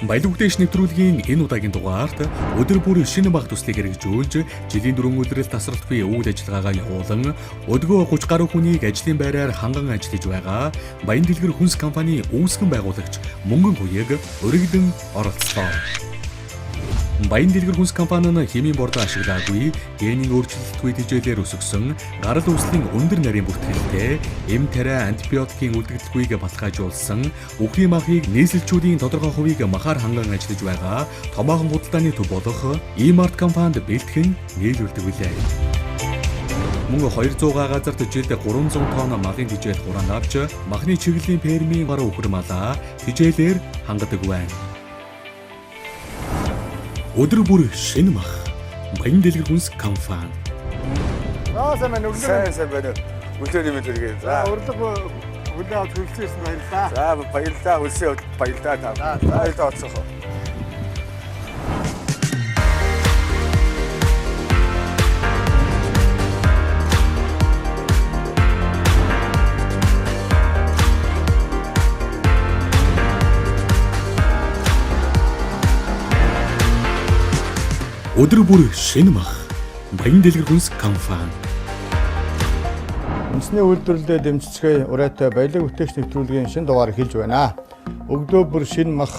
Баялаг үдээш нэвтрүүлгийн энэ удаагийн дугаарт өдөр бүр шинэ баг төслийг хэрэгжүүлж, жилийн 4 өдрөл тасралтгүй үйл ажиллагаагаа явуулан, өдгөө 30 гаруй хүнийг ажлын байраар ханган ажиллаж байгаа Баян дэлгэр хүнс компани үүсгэн байгуулагч Мөнгөн Хуяг өргөдөн оролцлоо. Баян дэлгэр хүнс компани нь химийн бордоо ашиглаагүй, генийн өөрчлөлтгүй тэжээлээр өсгсөн, гарал үүслийн өндөр нарийн бүртгэлтэй, эм тариа антибиотикийн үлдэгдэлгүйг баталгаажуулсан, үхрийн махыг нийслэлчүүдийн тодорхой хувийг махаар ханган ажиллаж байгаа томоохон худалдааны төв болох E-Mart компанид бэлтгэн нийлүүлдэг билээ. Мөн 200 газарт жилд 300 тонн малын тэжээл хураан авч, махны чиглэлийн фермийн гараа үхэр малаа тэжээлээр хангадаг байна. Өдөр бүр шинэ мах Баян дэлгэр хүнс компани. Сайн байна. Үлдээний мэд үргээ. За урилга хүлээ авч хөлсөөс баярлаа. За баярлалаа. Үлсээ баярлалаа та. Баярлалаа оцсоо. Өдөр бүр шинэ мах Баян дэлгэр хүнс компани. Үндэсний үйлдвэрлэлд дэмжицгээ урайтай баялаг бүтээгч нэвтрүүлгийн шинэ дугаар эхэлж байна. Өглөө бүр шинэ мах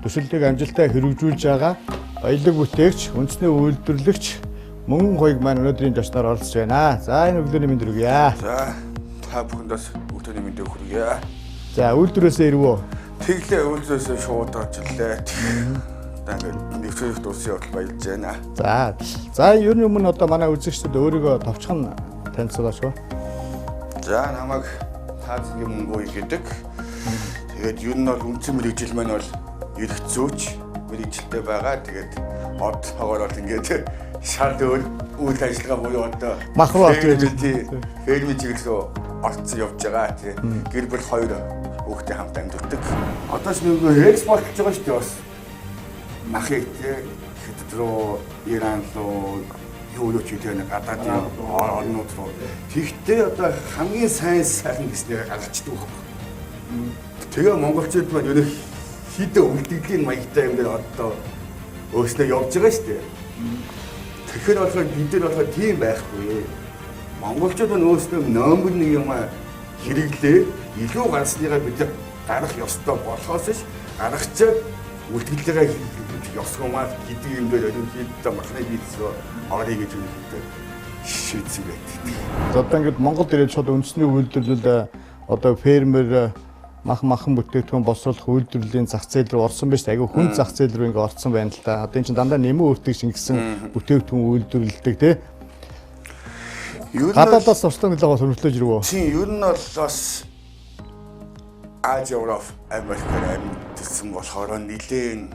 төсөллийг амжилттай хэрэгжүүлж байгаа баялаг бүтээгч үндэсний үйлдвэрлэгч Мөнгөн Хуяг маань өнөөдрийн зочноор оролцож байна. За энэ өглөөний мэнд хүргье. За та бүхэндээ өглөөний мэнд хүргье. За үйлдвэрээсээ ирвөө. Тэглээ үйлдвэрээсээ шууд очлаа. Ингээд нэвтрүүлэгт дууссан явдал баялж байна. За ер нь өмнө одоо манай үзэгчдэд өөрийгөө товчхон танилцуулаач. За намайг таазгийн Мөнгөн Хуяг гэдэг. Тэгээд ер нь бол үндсэн мэргэжил маань бол эрх зүйч мэргэжилтэй байгаа. Тэгээд одоогоор бол ингээд шал үйл ажиллагаа буюу одоо мах руу фермийн чиглэлөө орцсон явж байгаа. Тэгээд гэр бүл 2 хүүхдээ хамт амьдардаг. Одоо ч нэг экспортлж байгаа шүү дээ бас. Махыг хэд рүү Иран руу юу ч гэдэг нэг гадаадын орнууд руу. Тэгтээ одоо хамгийн сайн гэснээр гаргачдаг байхгүй. Тэгээ монголчууд маань ерөнх хідэ үлдэгдлийн маягтай юм дээр одоо өөрснөө явж байгаа шүү дээ. Тэгэхээр болохоор бид нар болохоор тийм байхгүй. Монголчууд нь өөрснөө номер 1 юм хэрэглээ илүү гарсныгаа бид гарах ёстой болохоос ш гаргачаад үлдгэлээ ёсгомаар гэдэг юм дээр ерөнхийдөө махны бизнесөө орё гэж үнэхээр шийдсэн байдаг. Одоо ингээд Монголд ирээд шууд үндэсний үйлдвэрлэл одоо фермер махан бүтээгдэхүүн босруулах үйлдвэрлэлийн зах зээл рүү орсон байж айгүй хүн зах зээл рүү ингээд орсон байна л да. Одоо энэ чинь дандаа нэмэн өөртөг шингэсэн бүтээгдэхүүн үйлдвэрлэдэг тий. Гадаадаас орчлон нэлээд хөрвүүлж ирвөө. Тийм ер нь бол бас Аз Европ Америкаар амьдсан болохоор нэлээд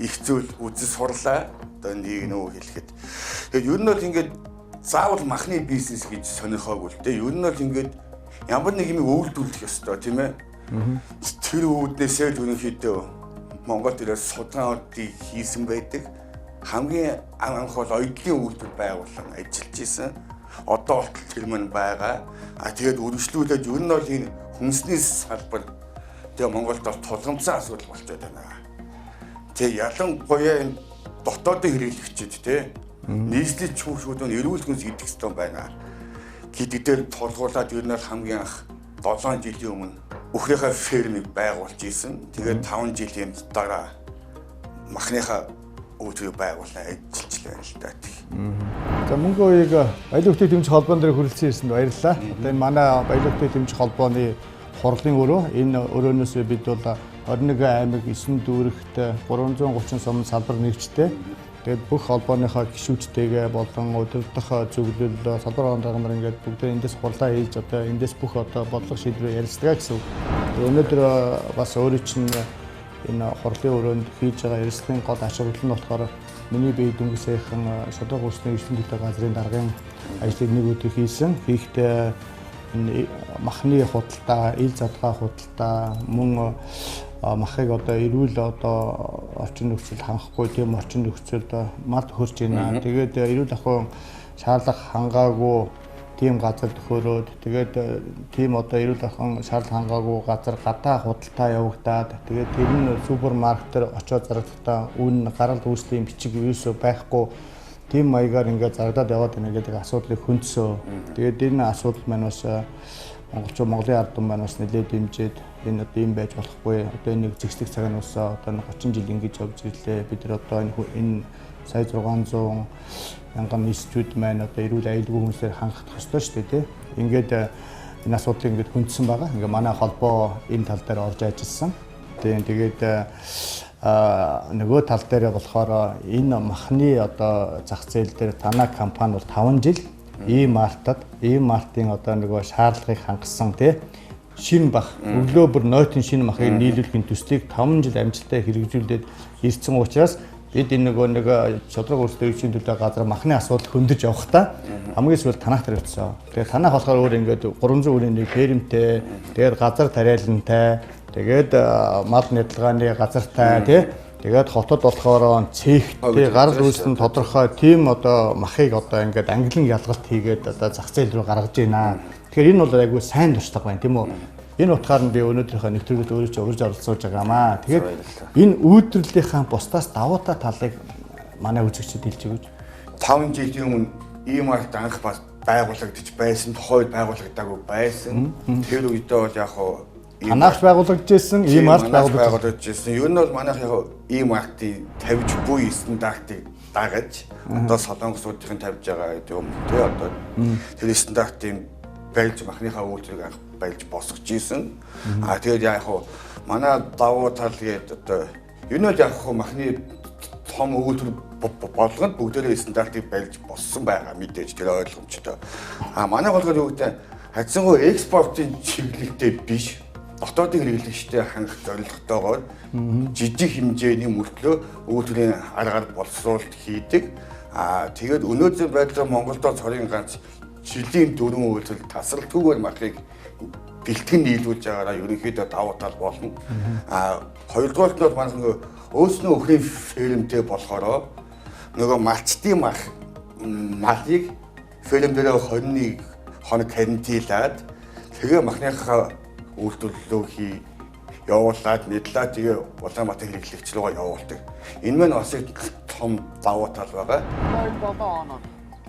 их зүйл үзэл сурлаа. Одоо нэг нөө хэлэхэд. Тэгээд ер нь бол ингээд заавал махны бизнес гэж сонирхоогүй л дээ. Ер нь бол ингээд ямар нэг юм үйлдвэрлэх ёстой тийм ээ. Тэр үүднээсээ ерөнхийдөө Монгол дээрээс судалгаануудыг хийсэн байдаг. Хамгийн анх бол оёдлын үйлдвэр байгуулсан ажиллаж исэн. Одоо болтол тэр мань байгаа. Тэгээд үргэлжлүүлээд ер нь бол энэ хүнсний салбар тэгээ Монголд бол тулгамдсан асуудал болчиход байна. Тэгээ ялангуяа энэ дотоодын хэрэглэгчид тий нийслэл чүүшүүд нь эрүүл хүнс идэх ёстой байна гэдэг дээр тулгуурлаад ер нь хамгийн анх 7 жилийн өмнө үхрийнхээ фермийг байгуулж исэн. Тэгээд 5 жилийн дараа махныхаа үйлдвэрийг байгуулсан ажиллаж байна л да. За Мөнгөн Хуяг баялаг бүтээгдэхүүн дэмжих холбоон дээр хүрэлцэн ирсэнд баярлалаа. Одоо энэ манай баялаг бүтээгдэхүүн дэмжих холбооны хурлын өрөө энэ өрөөнөөс бид бол 21 аймаг 9 дүүрэгт 330 сум салбар нэгжтэй. Тэгээд бүх холбооныхоо гишүүдтэйгээ болон удирдах зөвлөл салбар орон нар ингээд бүгд эндээс хурлаа хийж одоо эндээс бүх одоо бодлого шийдвэр ярилцдаг гэсэн. Өнөөдөр бас өөрөө чинь энэ хурлын өрөөнд хийж байгаа ярилцлагын гол ач холбогдол нь болохоор миний бие дүнгийн шодрог усны эвлэлийн төлөө газрын даргын ажлыг нэг өдөр хийсэн. Хийхдээ энэ махны худалдаа, ил задгаа худалдаа мөн махыг одоо эрүүл одоо орчин нөхцөл хангахгүй тийм орчин нөхцөлд мал хөрж байна. Тэгээд эрүүл ахуйн шаардлага хангаагүй тийм газар төхөөрөөд тэгээд тийм одоо эрүүл ахуйн шаардлага хангаагүй газар гадаа худалдаа явагдаад тэгээд тэр нь супермаркетээр очиод зарагдахтаа үн гаралт үүслийн бичиг юусоо байхгүй тийм маягаар ингээд зарагдаад яваад байна гэдэг асуудлыг хөндсөө. Тэгээд энэ асуудал маань бас Монголын ард түмэн маань бас нэлээд дэмжиж энэ одоо юм байж болохгүй. Одоо энэ зэгслэг цаг нь бас одоо 30 жил ингэж явж ирлээ. Бид нар одоо энэ сая 600 мянган нийслэлүүд маань одоо эрүүл аюулгүй хүмүүсээр хангах ёстой шүү дээ тий. Ингээд энэ асуудлыг ингээд хүндсэн байгаа. Ингээ манай холбоо энэ тал дээр орж ажилласан. Тэгээд нөгөө тал дээр болохоор энэ махны одоо зах зээл дээр танай компани бол 5 жил E-Mart-ын одоо нөгөө шаардлагыг хангасан тий. Шинэ бах өглөө бүр нойтын шинэ махыг нийлүүлэхийн төслийг 5 жил амжилттай хэрэгжүүлээд ирсэн учраас бид энэ нөгөө шудраг өөрчлөлтийн төлөө газар махны асуудал хөндөж явахдаа хамгийн сүүл танах тавьчихсан. Тэгээд танах болохоор өөр ингээд 300 өрөөний нэг фермтэй, тэгээд газар тариалантай, тэгээд мал нядалгааны газартай тий. Тэгээд хотод болохоор цэгтэй гарал үүсгэн тодорхой тийм одоо махыг одоо ингээд англин ялгалт хийгээд одоо зах зээл рүү гаргаж байна. Тэгэхээр энэ бол айгүй сайн туршлага байна тийм үү? Энэ утгаар нь би өнөөдрийнхөө нэвтрүүлэгт өөрөө ч урьж оролцуулж байгаамаа. Тэгээд энэ үйлдвэрлэлийнхаа бусдаас давуу та талыг манай үзэгчид хэлж өгөөч. 5 жилийн өмнө E-Mart анх байгуулагдаж байсан, тухайд байгуулагдаагүй байсан. Тэр үедээ бол яг танаас байгуулагдаж байсан, E-Mart байгуулагдаж байсан. Ер нь бол манайх яг E-Mart-ийн тавьж буй стандартыг дагаж одоо солонгосуудын тавьж байгаа гэдэг юм тий одоо тэр стандартын барьж махныхаа үйлдвэрийг анх барьж босгож ийсэн. Тэгээд яг манай давуу тал гээд одоо ер нь яг махны том үйлдвэр болгонд бүгдээрээ стандартыг барьж боссон байгаа мэдээж тэр ойлгомжтой. Манай болгоод юу гэдэг хацсангүй экспортын чиглэлтэй биш. Дотоодын хэрэглэгчтэй хангах зорилготойгоор жижиг хэмжээний мөртлөө үйлдвэрийн аргаар боловсруулалт хийдэг. Тэгээд өнөөдөр байдлаар Монголд цорын ганц жилийн 4 үйлдвэр тасралтгүйгээр махыг бэлтгэн нийлүүлж байгаараа ерөнхийдөө давуу тал болно. Хоёрдугаар нь бол манай өөснөө өхрийн фермтэй болохоор нөгөө малчтын малыг ферм дээр 21 хоног карантинлаад тэгээ махныхаа үйлдвэрлэлөө явуулаад нэдлээ тэгээ Улаанбаатар хэрэглэгч рүүгээ явуулдаг. Энэ мань бас их том давуу тал байгаа. 7 оноо.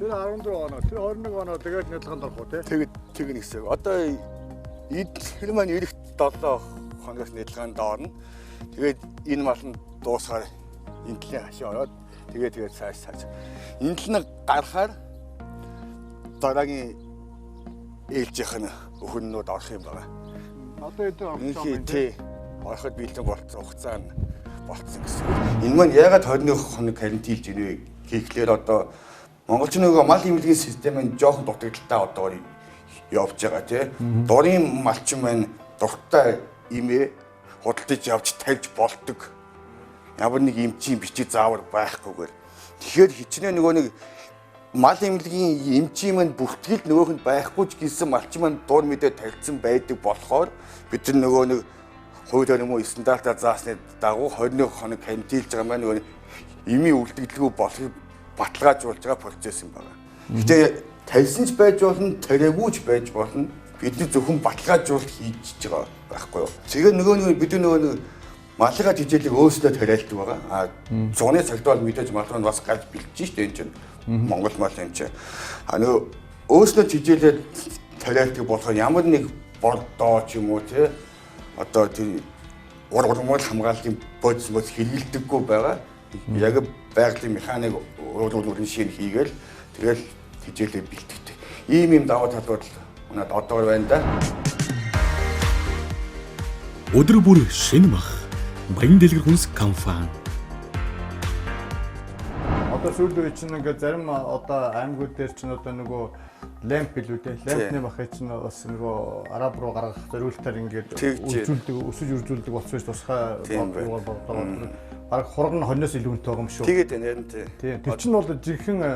Тэр 14 оноо, тэр 21 оноо тэгээд нэдлэганд орох уу тий? Тэгнэ гэсэн. Одоо тэр маань ирэх 7 хоногоос нэдлэганд орно. Тэгээд энэ мал нь дуусахаар энэ талын хашаа ороод тэгээд цааш. Энэ талын гарахаар дараагийн ээлжийнх нь өхөннүүд орох юм байна. Одоо эдгээр орох юм тий. Ороход бэлэн болсон хугацаа нь болцсон гэсэн. Энэ маань яагаад 21 хоног карантинлж ийнэ гэхлээр одоо монголчин нөгөө мал эмнэлгийн систем нь жоохон дутагдaltaй одоо явж байгаа тий. Дурын малчин маань дуртай имээ худалдаж явж тавьж болдог. Ямар нэг эмчийн бичиг заавар байхгүйгээр. Тэгэхээр хичнээн нөгөө нэг мал эмнэлгийн эмчийн маань бүртгэл нөгөөх нь байхгүй ч гэсэн малчин маань дур мэдээ тавьсан байдаг болохоор бид нөгөө нэг хууль юм уу стандартаар заасны дагуу 21 хоног карантинлж байгаа маань нөгөө эмийн үлдэгдэлгүй болохыг баталгаажуулж байгаа процесс юм байна. Гэтэ тавьсан ч байж болно, тариагүйч байж болно. Бидний зөвхөн баталгаажуулалт хийж байгаа байхгүй юу. Тэгээ нөгөө бид нөгөө малынхаа хичээлийг өөрсдөө тариалдаг байгаа. Зуны цагт бол мэдээж мал нь бас гарч бэлдэж штэ энэ чинь. Монгол мал юм чи. Нөгөө өөрсдөө хичээлээ тариалдаг болохоор ямар нэг бордоо ч юм уу тий одоо тэр ургамал хамгааллын бодис хэрэгэлдэггүй байгаа. Яг байгалийн механик өөрөөр шин хийгээл тэгэл хичээлээ бэлтгэдэг. Ийм даваа талууд надад одоор байна да. Өдөр бүр шинэ мах Баян дэлгэр хүнс компани. Одоо сүүлдээ чинь ингээд зарим одоо аймагуд дээр чинь одоо нөгөө ламп билүү те. Лампны махыг чинь бас нөгөө араб руу гаргах зориултаар ингээд өсөж үржүүлдэг болсон ш тусгай баг хурган хоньноос илүү үнэтэй байгаа юм шүү. Тэгээд байна ярин тий. Тэр чинь бол жинхэнэ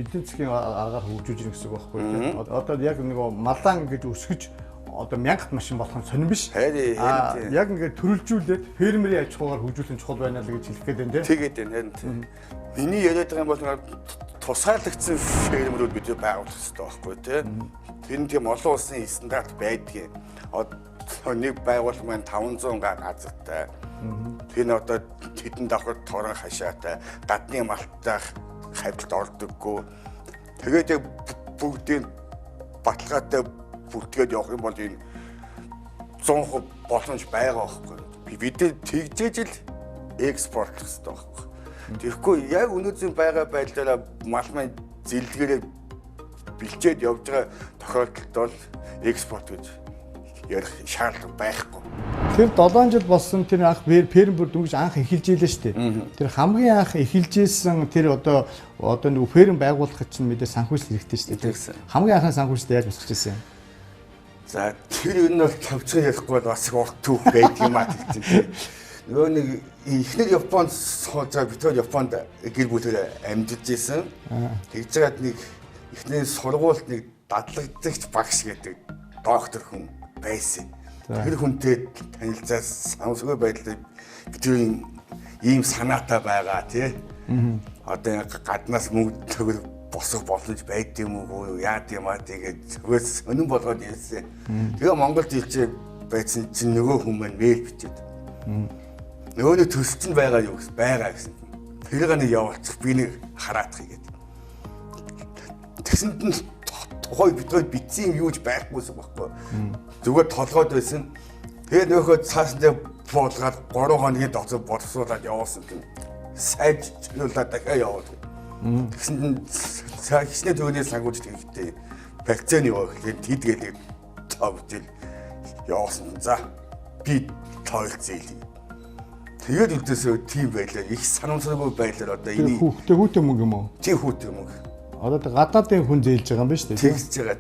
эдийн засгийн аргаар хөгжүүлж ирэх гэсэн үг байхгүй тий. Одоо яг нөгөө малаан гэж өсгөж одоо 1000 машин болох нь сонирн биш. Харин Яг ингээд төрөлжүүлээд фермерийн аж ахуйгаар хөгжүүлэх нь чухал байна л гэж хэлэх гээд байна тийм. тэгээд энэ миний яриад байгаа юм бол тусгаарлагдсан фермерүүд бид байгуулах хэрэгтэй байхгүй тийм. Тэр нь тийм олон улсын стандарт байдгийг. Одоо нэг байгууллага маань 500 газартай. Тэр нь одоо тэдэнд давхар торон хашаатай, гадны малттай хавьд ордоггүй. Тэгээд бүгдийн баталгаатай бүртгээд явах юм бол энэ 100% боломж байгаа байхгүй. Бид тэгжээж л экспортлох хэрэгтэй байхгүй. Тэгэхгүй яг өнөөдрийн байгаа байдлаараа мал маань зэлдгээрээ бэлчээд явж байгаа тохиолдолд бол экспорт гэж ярих шаардлага байхгүй. Тэр 7 жил болсон тэр анх фермер дөнгөж анх эхэлж ийлээ шүү дээ. Тэр хамгийн анх эхэлжсэн тэр одоо нэг ферм байгуулахад чинь мэдээ санхүүжилт хэрэгтэй шүү дээ. Хамгийн анхны санхүүжилт яаж босгож ирсэн юм? За тэр энэ бол тавцхан ярихгүй бол бас урт түүх байдаг юм аа тийм. Нөгөө нэг эхнэр Японд сууж битүүл Японд гэр бүлээр амьдарч ирсэн. Тэгж жагаад нэг эхнэр сургуульд нэг дадлагдагч багш гэдэг доктор хүн байсан. Тэр хүнтэй танилцаас самсгүй байдлаар бидний ийм санаатай байгаа тий. Одоо гаднаас мөнгө төгөр босох боломж байд юм уу яа тийм аа тэгээд зөвөөс өнөн болгоод ирсэн. Тэгээ Монголд ирж байсан чинь нөгөө хүн маань мэйл бичээд. Нөгөө төсч нь байгаа юу гэсэн байгаа гэсэн. Тэрийг нэг явуулчих би нэг хараадах гэдэг. Тэгсэнд нь тухай битгой битсэн юм юуж байхгүйсэн байхгүй. Зүгээр толгойд байсан. Тэгээд нөхөд цаасдаа буулгаад 3 хоногийн доцоо боловсруулаад явуулсан тийм. Сайж чөлөөлаад дахиад явуулдаг. Тэгсэнд хичнээн төгөөний сангууч тэгэхдээ вакцины явуулах тэдгээд тавьжил явуулсан. За би тойлцъя. Тэгээд үдээсээ тийм байлаа. Их санамсаргүй байлаа одоо энэ хүүтэй мөнгө юм уу? Тийм хүүтэй мөнгө. Одоо гадаадын хүн зээлж байгаа юм байна шүү дээ. Тэгж байгаа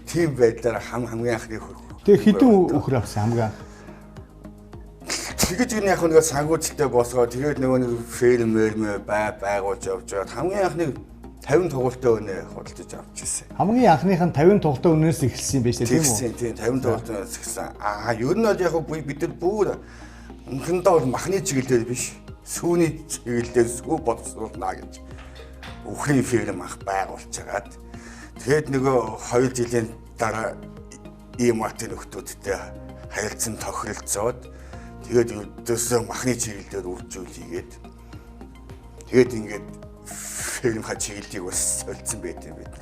тийм байдлаар хамгийн анхны хөрх. Тэгээ хэдэн өхөр авсан хамгийн анх? Тэгэж энэ яг нэг сангуучлалтай босгоо тэгээд нөгөө нэг фермер байгуулж явж байгаа. Хамгийн анхны 50 тугуултай өнөө худалдаж авч ирсэн. Хамгийн анхных нь 50 тугуултай өнөөс эхэлсэн юм байна шүү дээ тийм 50 тугуултаас эхэлсэн. Ер нь бол яг бид нар бүр үнхэндээ бол махны чиглэлээр биш. Сүүний чиглэлээр сүү боловсруулна гэж үхрийн ферм ах байгуулж агаад тэгээд нөгөө 2 жилийн дараа ийм матын нөхдүүдтэй харилцан тохиролцоод тэгээд өдөөсөө махны чиглэлээр үржүүлээгээд тэгээд ингээд ферм ха чиглэлийг бас солилцсон байт юм байна.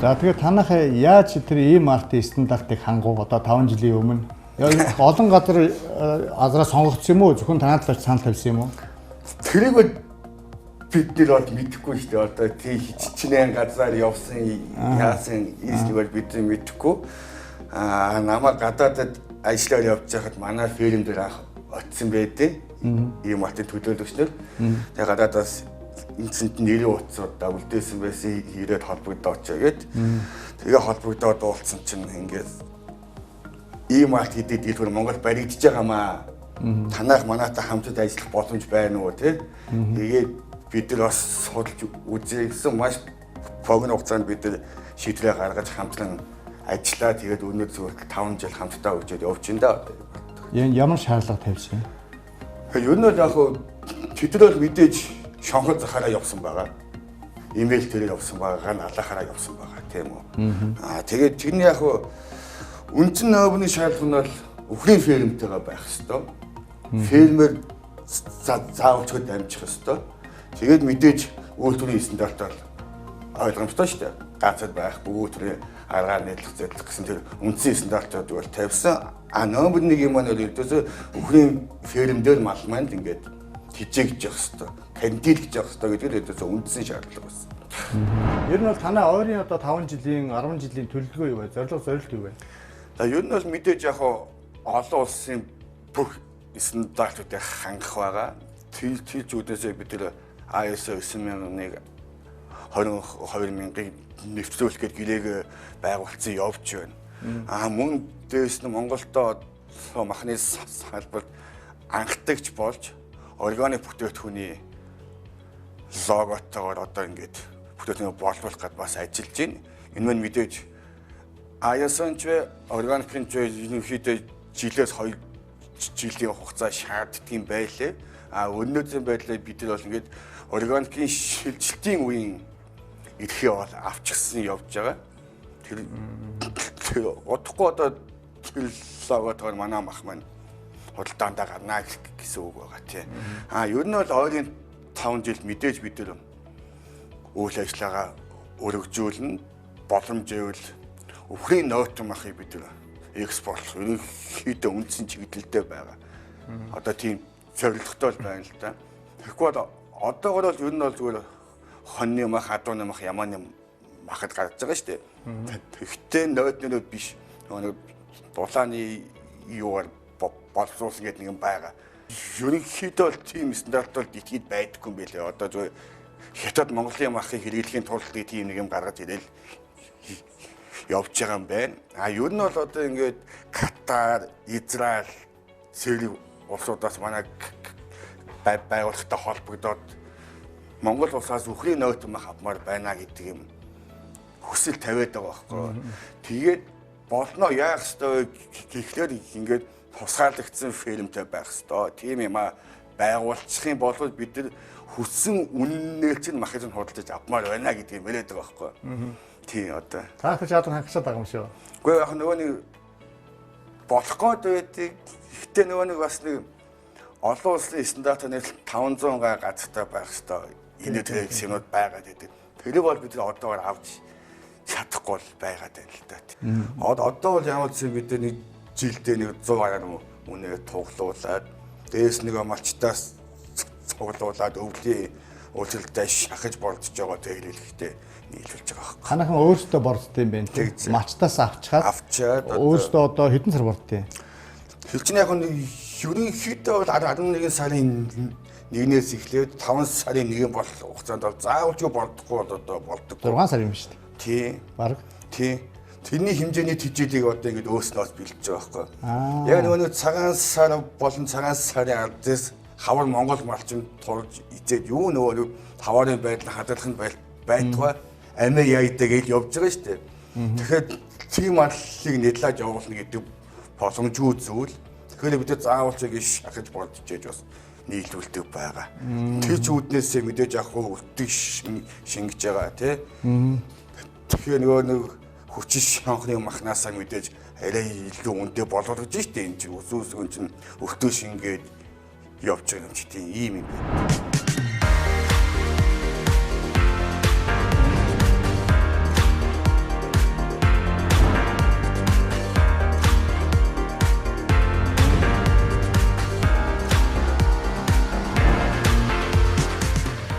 За тэгээд танах яаж тэр ийм артын стандартыг хангав одоо 5 жилийн өмнө олон газар азраа сонгогдсон юм уу? Зөвхөн танаад л санал тавьсан юм уу? Тэрийг бид нар бол мэдэхгүй шүү дээ. Одоо тий хичнээн газар явсан яасан ийсгээр бид мэдэхгүй. Намайг гадаадад ажиллаар явж байхад манай ферм дээр анх очсон байдیں۔ Ийм матын төлөөлөгчнөр. Тэгээ гадаадаас энэнд нэрийн утсуудаа үлдээсэн байсан ирээд холбогдоод очиод тэгээ холбогдоод уулзсан чинь ингээд ийм арт хэдий дэлгүүр Монгол баригдаж байгаамаа. Танайх манайтай хамтд ажиллах боломж байна уу тий? Тэгээд бид нар бас судалж үзье гэсэн маш богино хугацаанд бид нар шийдвэрээ гаргаж хамтран ажиллаа. Тэгээд өнөө зөвхөн 5 жил хамтдаа үржээд явж ин да. Ямар шаардлага тавьсан? Ер нь бол яг тэдгээр мэдээж шонхол захаараа явсан байгаа. Имэйл дээр явсан байгаа, алахаараа явсан байгаа тийм үү. Тэгээд тэрний яг үндсэн нөөбний шаардлага нь бол үхрийн фермтэйгээ байх ёстой. Фермер заавалчгүй дамжих ёстой. Тэгээд мэдээж үйлдвэрийн стандартаар ойлгомжтой шүү дээ. Ганцад байх, бүгд төрлийн аргаар нийтлэх зэтлэх гэсэн тэр үндсэн стандартууд бол тавьсан. Нөөбөр нэг юм маань ердөөсөө үхрийн фермдэр мал маань ингээд хижээгж явах ёстой. Кандилж явах ёстой гэдэг нь ердөөсөө үндсэн шаардлага байсан. Ер нь бол танай ойрын одоо 5 жилийн 10 жилийн төлөвлөгөө юу вэ? Зорилт юу вэ? За ер нь бол мэдээж яг олон улсын бүх стандартуудыг хангах байгаа. Тэр зүгтээсээ бид нэр ISO 9001 22,000-ыг нэвтрүүлэх гээд гэлээг байгуулсан явж байна. Мөн дээрэс нь Монголдо махны салбарт анхдагч болж органик бүтээгдэхүүний логотойгоор одоо ингээд бүтээгдэхүүн боловлох гэд бас ажиллаж байна. Энэ мань мэдээж Аясанч органикын зүйл ерөнхийдөө жилээс 2 жилийн хугацаа шаарддаг юм байлээ. Өнөөдрийн байдлаар бид нар бол ингээд органикын шилжилтийн үеийн эрхээ бол авчихсан явж байгаа. Тэр удахгүй одоо логотоор манай мах маань худалдаандаа гарнаа гэсэн үг байгаа тийм. Ер нь бол ойрын 5 жил мэдээж бид нар үйл ажиллагаа өргөжүүлнэ, боломжтой өвхрийн нойтон махыг бид нар экспортлох ерөнхийдөө үндсэн чиглэлтэй байгаа. Одоо тийм зорилготой байна л да. Тэгэхгүй бол одоогор бол ер нь бол зүгээр хоньны мах, адууны мах, ямааны махад гарч байгаа шүү дээ. Тэгтээ нойтноо биш. Нөгөө дулааны юугаар боловсруулсан гэдэг нэг юм байгаа. Ерөнхийдөө бол тийм стандарт бол итгэж байдаггүй юм билээ. Одоо зүгээр хятад Монголын махыг хэрэглэхийн тулд тийм нэг юм гаргаж ирэл явж байгаа юм байна. Ер нь бол одоо ингээд Катар, Израиль, Сирийн улсуудаас манай байгууллагатай холбогдоод Монгол улсаас үхрийн нойтон мах авмаар байна гэдэг юм хүсэл тавиад байгаа байхгүй. Тэгээд болно яах ёстой гэхлээр ингээд тусгаарлагдсан фермтэй байх ёстой. Тийм юм байгуулчих юм бол бид нар хүссэн үнэнээр чинь махыг худалдаж авмаар байна гэдгийг мэлээд байгаа байхгүй. Тийм одоо. Цааш шатран хангасаад байгаа юм шүү. Гэхдээ яг нөгөө нэг болох гээд байдаг. Гэхдээ нөгөө нэг бас нэг олон улсын стандартын 500 га газартай байх ёстой. Энэ төрлийн юмуд байгаад байдаг. Тэр бол бид нар одоогоор авч чадахгүй байгаад байна л да. Одоо бол ямар ч юм бид нэг жилдээ нэг 100 гаруй үнээр туглуулад дээс нэг малчтаас цуглуулад өвлийн үйлдэлтэй шахаж болдож байгаа тэгэлэлхтэй нийлүүлж байгаа хэрэг. Ханахан өөртөө бордтой юм байна тийм. Мачтаас авчаад өөртөө одоо хэдэн сар бордтой. Хэлчин яг нь ерөнхийдөө бол 11 сарын 1-ээс эхлээд 5 сарын 1 болох хугацаанд бол заавалж болдохгүй одоо болдог. 6 сар юм шүү дээ. Тийм. Бараг. Тийм. Тэрний хэмжээний тэжээлийг одоо ингэж өөснөөс бэлдэж байгаа байхгүй. Яг нөгөө цагаан сар болон цагаан сарын ардээс хавар Монгол малчин турж изээд юу нөгөө хаварын байдал хадгалах нь байтугай амиа яйдаг гэж явж байгаа шүү дээ. Тэгэхээр тийм маллыг нэдлэж явуулна гэдэг боломжгүй зүйл. Тэгэхээр бид заавалч ингэж шахаж болдож ээж бас нийлүүлдэг байгаа. Тэр чүүднээсээ мэдээж яг үлддэг шингэж байгаа тий. Тэгэхээр нөгөө нэг хүчин шанхны махнасаа мэдээж арай илүү үнэтэй болгож штэ энэ чинь үсүүсгэн чинь өртөө шингээд явж байгаа юм чи тийм ийм юм байна.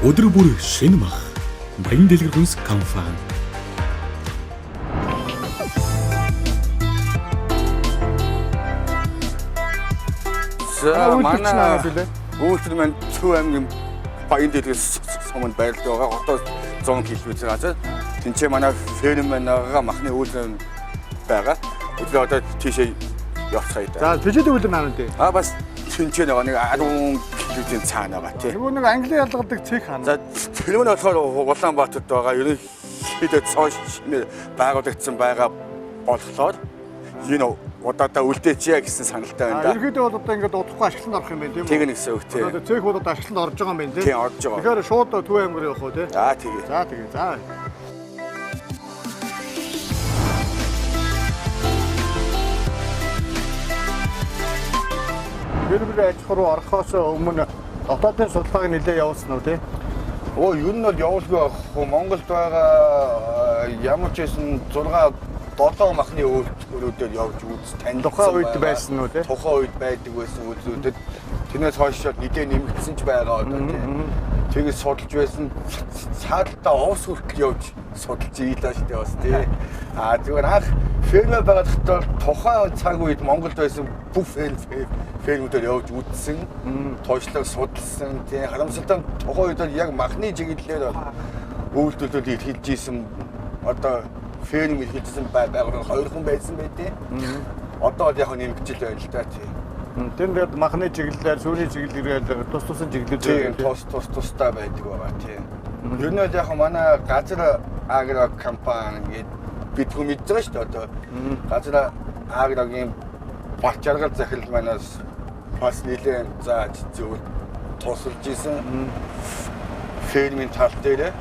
Өдөр бүр шинэ мах Баян дэлгэр хүнс компани. Манай үйлдвэр маань Төв аймгийн Баян дэлгэр суманд байрлал байгаа. Хотоос 100 км газар. Тэнцээ манай ферм маань махны үйлдвэр байгаа. Өдөр одоо тийшээ явцгаая да. За тэжээд үйлдвэр маань үү? Бас тэнцээ нэг 10 км цаана байгаа тий. Нөгөө нэг англи ялгадаг цэг хана. За тэр нь болохоор Улаанбаатарт байгаа. Ерөнхийдөө цааш байгуулагдсан байгаа болохоор энэ удаадаа үлдээчихье гэсэн саналтай байна да. Ерөнхийдөө бол одоо ингээд удахгүй ашиглалтанд орох юм байна тийм үү? Тэг нэгсэн үг тий. Одоо цэг бол одоо ашиглалтанд орж байгаа юм байна тийм. Тий орж байгаа. Тэгэхээр шууд Төв аймгаар явах уу тий? За тэгээ. За тэгээ. За. Гэрбэр аж ахуй руу орохоос өмнө дотоодын судалгааг нэлээд явуулсан уу тий? Ер нь бол явуулгүй. Монголд байгаа ямар ч хэсэн 6-7 махны үйлдвэрүүдээр явж үз танилцсан. Тухайн үед байсан уу тий? Тухайн үед байдаг байсан үйлдвэрүүд тэрнээс хойш мэдээ нэмэгдсэн ч байгаа одоо тий. Тэгээд судалж байсан цаадалтаа овс хүртэл явж судалж ийлээ шүү дээ бас тий. Зүгээр анх фермер байгаад бол тухайн цаг үед Монголд байсан бүх фермүүдээр явж үзсэн, тоочлог судалсан тий. Харамсалтай тухайн үед яг махны чиглэлээр үйлдвэрлэлд илэрхийлж исэн одоо ферм илэрхийлсэн байгууллага 2 хүн байсан байдیں۔ Одоо бол яг нэмэгдэж байна л да тий. Тэнд махны чиглэлээр, сүүний чиглэлээр тус-тусын чиглэлээр тустай байдаг байгаа тий. Ер нь яг манай газар агро компани гэдэг бид хүн мэдж байгаа шүү дээ. Одоо газар агрогийн бат жаргал захирал манаас бас нэлээд зааж зөв тусалж исэн. Фермийн тал дээр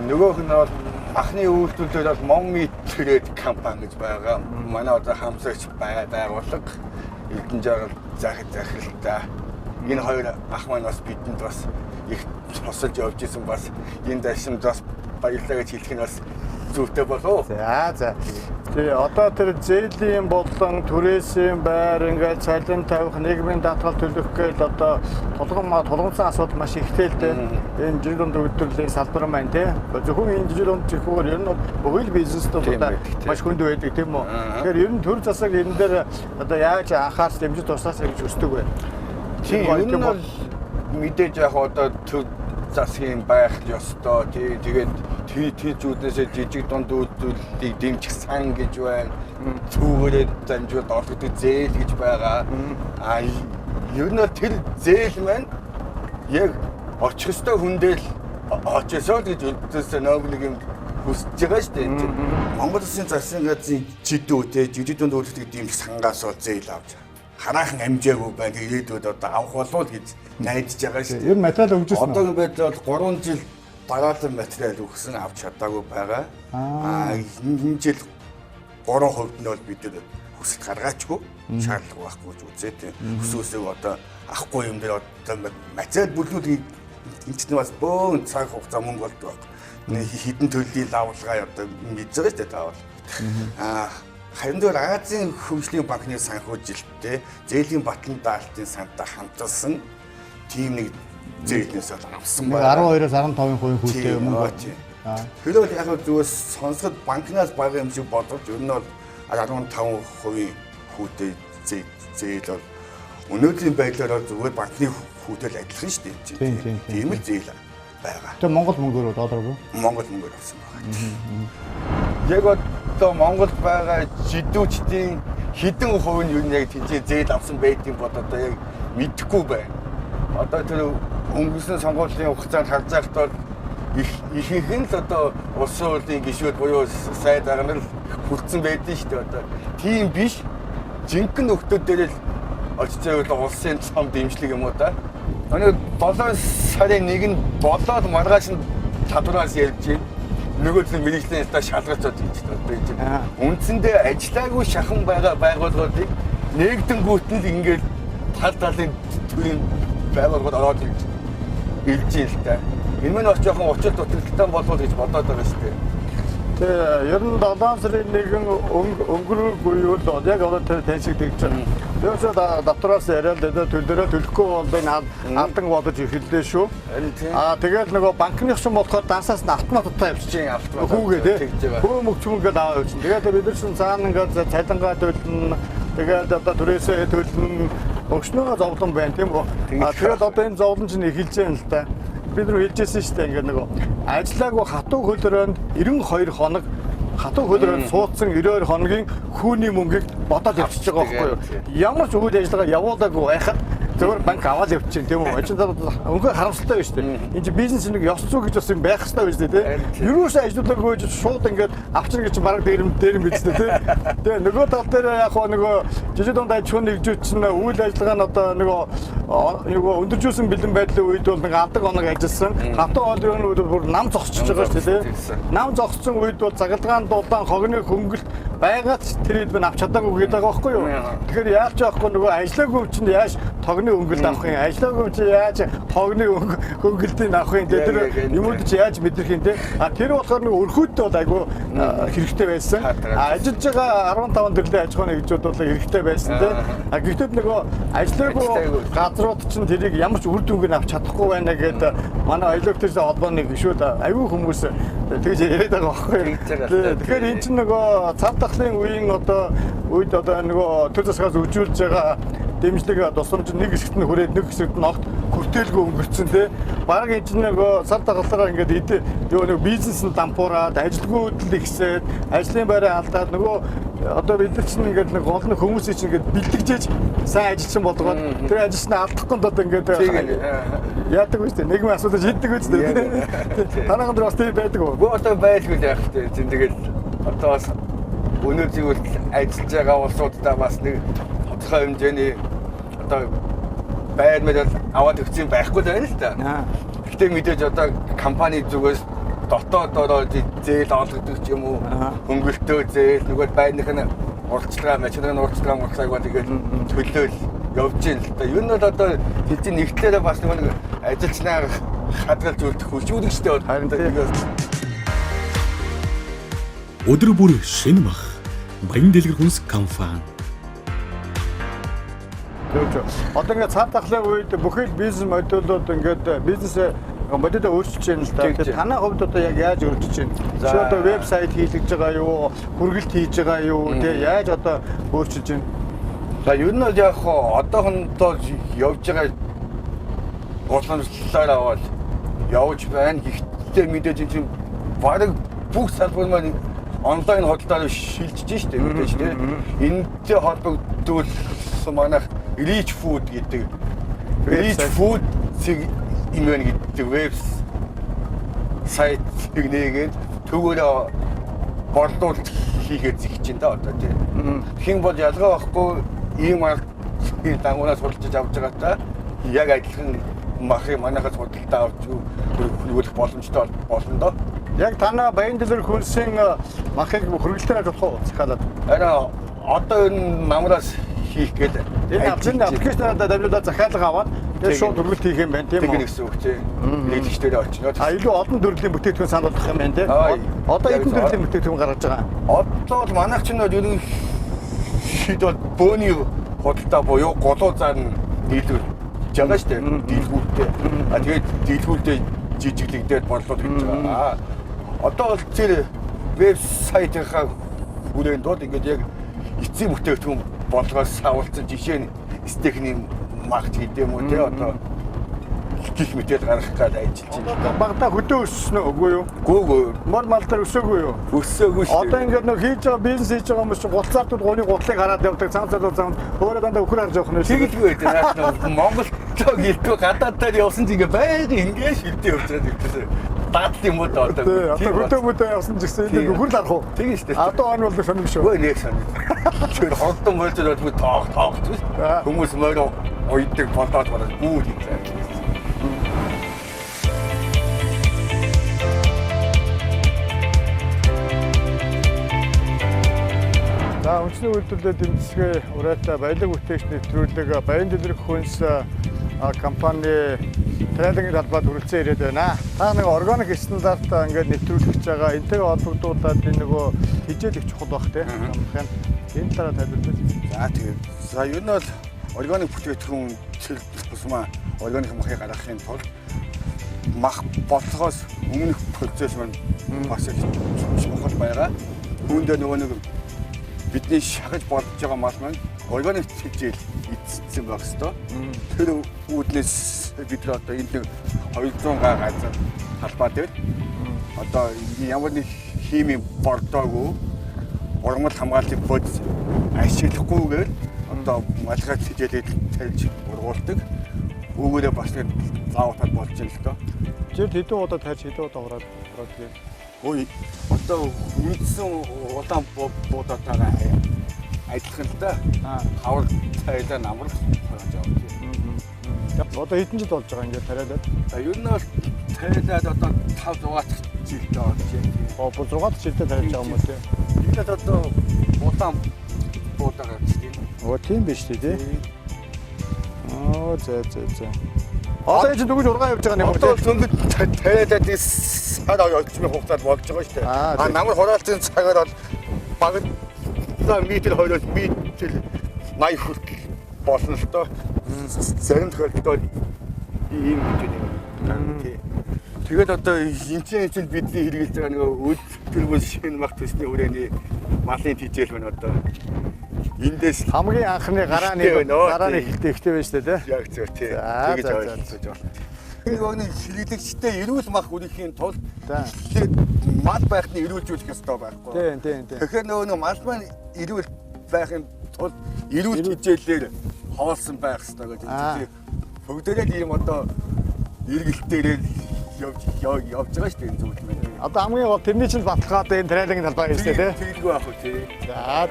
нөгөөх нь бол анхны үйлдвэрлэлээр бол Монмит Трейд компани гэж байгаа. Манай одоо хамсагч байгууллага Эрдэнэ жаргал захиралтай. Энэ хоёр ах маань бас бидэнд бас их тусалж явж исэн бас энэ дэшин бас баярлалаа гэж хэлэх нь бас зүйтэй болов. За. Тэгээ одоо тэр зээлийн бодлон, түрээсийн байр ингээд цалин тавих, нийгмийн даатгал төлөх гээл одоо тулгамцсан асуудал маш ихтэй л дээ. Энэ жил дунд үйлдвэрлэлийн салбар маань тий. Зөвхөн энэ жил дунд чихүүгээр ер нь бүхэл бизнест одоо маш хүнд байдаг тийм үү. Тэгэхээр ер нь төр засаг энэ дээр одоо яаж анхаарч дэмжиж туслаасаа гэж хүсдэг вэ? Тийм энэ бол мэдээж яг одоо төр засгийн байх ёстой. Тэгээд тийчүүднээс жижиг дунд үйлдвэрлэлийг дэмжих сан гэж байна. Түүгээрээ дамжуулаад олгодог зээл гэж байгаа. Ер нь тэр зээл маань яг очих ёстой хүндэл очисоо гэж үлдээсэн нэг юм хүсэж байгаа шүү дээ. Монгол Улсын засгийн газрын жидүүд жижиг дунд үйлдвэрлэлийг дэмжих сангаас бол зээл авч хараахан амжаагүй байна. Ирээдүйд одоо авах болов гэж найдаж байгаа шүү дээ. Ер нь материал өгч ирсэн. Одоогийн байдлаар 3 жил дараалан материал өгсөн авч чадаагүй байгаа. Энэ жил 3% нь бол бид нар хүсэлт гаргаачгүй шаардлага байхгүй гэж үзээ тийм. Хүсвэсээ одоо авахгүй юм дээр одоо материал бүлгүүд энэ ч бас бөөн цаг хугацаа мөнгө болдог байна. Хідэн төрлийн лавлагаа одоо мэдж байгаа шүү дээ таавал. Харин дээр Азийн хөгжлийн банкны санхүүжилттэй зээлийн батлан даалтын сантай хамтарсан тийм нэг зээлнээс авсан байна. 12-оос 15% хүүтэй юм уу? Хэрэв яг зүгээс сонсоход банкнаас бага юм шиг бодож ер нь бол 15% хүүтэй зээл бол өнөөдрийн байдлаар зүгээр банкны хүүтэй адилхан шүү дээ. Тийм л зээл байгаа. Тэгээ Монгол мөнгөөр долларгүй? Монгол мөнгөөр авсан байгаа. Яг одоо Монголд байгаа жидүүчдийн хэдэн хувь нь юу нэг тийч зээл авсан байдгийг бодоод яг мэдэхгүй байна. Одоо тэр өнгөрсөн сонгуулийн хугацаанд харж байхад бол ихэнх нь л одоо улсын хурлын гишүүд буюу сайд дарга нар хүрсэн байдэн шүү дээ. Одоо тийм биш. Жинхэнэ нөхдүүд дээр л очиж байвал улсын цом дэмжлэг юм уу да. Өнөө 7 сарын 1 нь болоод маргааш нь чадвараас ярьж байна. Нөгөө нь мэрэгжлийн ястаа шалгацаад хийж байна. Үндсэндээ ажиллаагүй шахан байгаа байгууллагуудыг нэгдэнгүүт нь ингээд тал талын төрлийн байгууллагууд ороод ирж байна л та. Энэ мань бас жоохон учир дутагдaltaй болов гэж бодоод байгаа шүү дээ. Тэгээ ер нь 7 сарын 1 өнгөрөөгүй юу л яг одоо тэр тэнцэг тэгж байна. Тэрээс дотроос яриад төлөөрөө төлөхгүй бол энэ алдан бодож эхэллээ шүү. Тэгээд нөгөө банкных ч болохоор дансаас нь автоматтай явчихжээ автомат. Хүүгээ тий. Хөө мөгчмөнгөд аваа явчихна. Тэгээд бид нар шин цаана ингээд цалингаа төлнө. Тэгээд одоо түрээсээ төлнө. Өгснөө зовлон байна тийм үү. Тэгээд одоо энэ зовлон чинь эхэлж байна л та. Бид нар хэлжсэн шүү дээ ингээд нөгөө ажиллаагүй хатуу хөлрөөнд 92 хоног хатуу хөлрөөнд суудсан 92 хоногийн хүүний мөнгийг бодоод явчихж байгаа байхгүй юу? Ямар ч үйл ажиллагаа явуулаагүй байхад зөвхөн банк аваад явчихжээ тийм үү? Очиж өнгө харамсалтай байна шүү дээ. Энэ чинь бизнес нэг ёс зүй гэж бас юм байх хэрэгтэй байж тээ. Юусэн ажиллуулаагүй гэж шууд ингээд авчир гэж бараг дээр биз дээ. Тэгээ нөгөө тал дээр яг нөгөө жижиг дунд аж ахуйн нэгжүүд чинь үйл ажиллагаа нь одоо нөгөө өндөржүүлсэн бэлэн байдлын үед бол нэг алдаг оног ажилласан. Хатуу хоолойн үед бүр нам зогсчихж байгаа шүү дээ. Нам зогссон үед бол цагалгаан дулаан хогны хөнгөлт байгаад тэр хэд би авч чадаагүй гэдэг байгаа байхгүй юу? Тэгэхээр яаж ч яахгүй нөгөө ажиллаагүй чинь яаж тогны өнгөлт авах юм? Ажиллаагүй чи яаж хогны хөнгөлтийг авах юм? Тэр юмуд чи яаж мэдрэх юм те? Тэр болохоор нөгөө өрхөөдтэй бол айгүй хэрэгтэй байсан. Ажиллаж байгаа 15 төрлийн аж ахуйн нэгжүүд бол хэрэгтэй байсан те. Гэхдээ нөгөө ажиллаагүй газрууд чинь тэрийг ямар ч үр дүнг авч чадахгүй байна гэдэг манай аялалчдын холбооны гишүүд айгүй хүмүүс тэгж яриад байгаа байхгүй юу? Тэгэхээр эн чинь нөгөө цав тахлын үеийн үед нөгөө төр засгаас үжүүлж байгаа дэмжлэг тусламж нэг хэсэгт нь хүрээд нэг хэсэгт нь огт хүртээлгүй өнгөрцөн тий. Бараг энэ чинь нөгөө цав тахлаараа ингээд нөгөө бизнес нь дампуураад ажилгүйд л ихсээд ажлын байраа алдаад нөгөө Одоо бид нар чинь ингээд нэг гол нь хүмүүсийг чинь ингээд бэлтгэжээж сайн ажилчин болгоод тэр ажилчнаа алдахгүй одоо ингээд яадаг үстэй нэгэн асуудал шийддэг үстэй. Танайхан дээр бас тийм байдаг уу? Гоо одоо байлгүй л яах вэ? Тэгээд одоо бас өнөө зүйл ажиллаж байгаа улсуудаа бас нэг тодорхой хэмжээний одоо байр мэдэл аваад өгсөн байхгүй л байна л да. Гэхдээ мэдээж одоо компани зүгээс дотоодоо зээл олгодог ч юм уу хөнгөлтөө зээл нөгөө байрных нь уралчилгаа машины уралчилгаа мөрсайгаа тэгээд төлөөл явж ийн л да. Юу нь одоо тэжин нэгтлээрээ бас нэг ажилчнаа хадгалж үлдэх хүчүүд штэ харин тэгээд Өдөр бүр шинэ мах Баян дэлгэр хүнс компани. Одоо ингээд цаад тахлын үед бүхэл бизнес модулууд ингээд бизнесээ модулаа өөрчилж байна л да. Тэгэхээр танай хувьд одоо яг яаж өөрчилж байна? Чи одоо вебсайт хийлгэж байгаа юу? Хүргэлт хийж байгаа юу? Тэ яаж одоо өөрчилж байна? За ер нь яг одоохондоо явж байгаа боломжлолоор аваад явж байна. Гэхдээ мэдээж чинь бараг бүх салбар маань онлайн хөдөлгөөнөөр шилжиж штэ мэдээж тэ. Энэтэй холбогдуулсан манайх Rich Food гэдэг Rich Food имэн гэдэг вебсайт нэгнийгээд төгөөрөө борлуулалт хийгээд зихэж байна да одоо тийм. Хэн бол ялгаа байхгүй ийм ардын дангуунаас худалдаж авч байгаа та яг адилхан махыг манайхаас худалдаа авч хөрвүүлэх боломжтой болно доо. Яг танай Баян дэлгэр хүнсийн махыг хөргөлтөөр авах уу захиалаад. Араа одоо энэ намраас хийх гэдэг. Энэ аппликейшнээр давлуулаад захиалга аваад тэгээд шууд хөргөлт хийх юм байна тийм үү? Тийм гэсэн үг тийм. Нийлэгчдэрээ очно. Илүү олон төрлийн бүтээгдэхүүн сануулгах юм байна тийм. Одоо эдгээр төрлийн бүтээгдэхүүн гаргаж байгаа. Одоо л манайх ч нэг ерөнхийд бол бөөний худалдаа буюу голуузаар нь нийлүүл жагаа штэ дийлгүүртэй. А тэгээд дийлгүүртэй жижиглэгдээд борлуулж гэж байгаа. Одоо бол тэр вебсайтынхаа хүрээнд бол ингээд яг эцсийн бүтээгдэхүүн болгоос авалцсан жишээ нь стейкний магт гэдэг юм уу те одоо гих мэтэл гаргах гээд ажиллаж байна. Багтаа хөдөө өссөн үү үгүй юу? Гүү. Мод малтар өсөөгүй юу? Өсөөгүй шүү. Одоо ингээд нэг хийж байгаа бизнес хийж байгаа хүмүүс чинь гуцаатууд гооны гутлыг хараад явдаг цаан цаан өөрөө дандаа өхөр харж явах нь. Тэгэлгүй байдаг. Монголд гэлтгүй гадаадаар явсан чинь ингээд байгаад ингээд шилдэ явж байгаа гэдэг. Даад юм уу одоо. Одоо хөдөө мөдөө явсан ч гэсэн энэ өхөр ларах уу? Тийм шүү дээ. Одоо он бол сонирм шүү. Өө нэг сонирм. Тэр хонтон мөрөөр тоог хүмүүс мөрөө ойдаг болоод байна. Гүү хийлээ. За үндэсний үйлдвэрлэлд дэмжлэгээ ураатай баялаг бүтээгч нэвтрүүлэг Баян дэлгэр хүнс компани трейдинг талбайд хүрэлцэн ирээд байна. Та нэг органик стандарт ингээд нэвтрүүлж байгаа. Энтэйгээ холбогдуулаад энэ нөгөө хижээл их чухал баг тийм. Энэ талаар тайлбарлая. За тэгээд за ер нь бол органик бүтээгдэхүүн тусмаа органик махыг гаргахын тулд мах бодлогоос өмнөх процесс маань бас их чухал байгаа. Үүндээ нөгөө нэг бидний шахаж болж байгаа мал маань органик хичээл эзэлсэн байх ёстой. Тэр үүднээс бид нар одоо энэ 200 га газар талбай дээр одоо ямар нэг химийн бордоогүй ургамал хамгааллын бодис ашиглахгүйгээр одоо малгай хичээлийг тавьж ургуулдаг. Үүгээрээ бас нэг заавал болж байна л доо. Жид хэдэн удаа тавьж хэдэн удаа ураад тийм. Ой одоо үндсэн улаан буудатайгаа адилхан л да. Хавар цайлаа намар гарч явдаг. Одоо хэдэн жил болж байгаа ингээд тариалаад? За ер нь бол тариалаад одоо 5-6 жилдээ болж байна. 6 жилдээ тариалж байгаа юм уу тийм. Ингээд одоо улаан буудаа тийм. Оо тийм биш тий. Оо за. Одоо энэ дөнгөж ургаан явж байгаа юм уу? Одоо дөнгөж тариалаад сар очмын хугацаанд болж байгаа шүү дээ. Намар хураалтын цагаар бол багт метр 2-оос метр 80 хүртэл болно л доо. Зарим тохиолдолд ийм хэмжээний. Тэгээд одоо энэ бидний хэрэгжилж байгаа нөгөө өдөрмөс шинэ мах төсний хүрээний малын тижэл байна одоо. Эндээс хамгийн анхны гарааны ихтэй байна шүү дээ тий. Яг зөв тий. Тэгэж ойлгож байна. Нөгөө нэг хэрэглэгчтэй эрүүл мах үргэхийн тулд За. мал байхны эрүүлжүүлэх ёстой байхгүй. Тийм. Тэгэхээр нөгөө мал маань эрүүл байхын тулд эрүүл хичээлээр хоолсон байх ёстой гэж хэлдэг. Бүгдээрээ ийм одоо эргэлтээрээ явж байгаа шүү дээ энэ зүйл маань. Одоо хамгийн гол тэрний чинь баталгаа одоо энэ трейлинг талбай юм шүү дээ. Тэгэлгүй байх үү тий. За.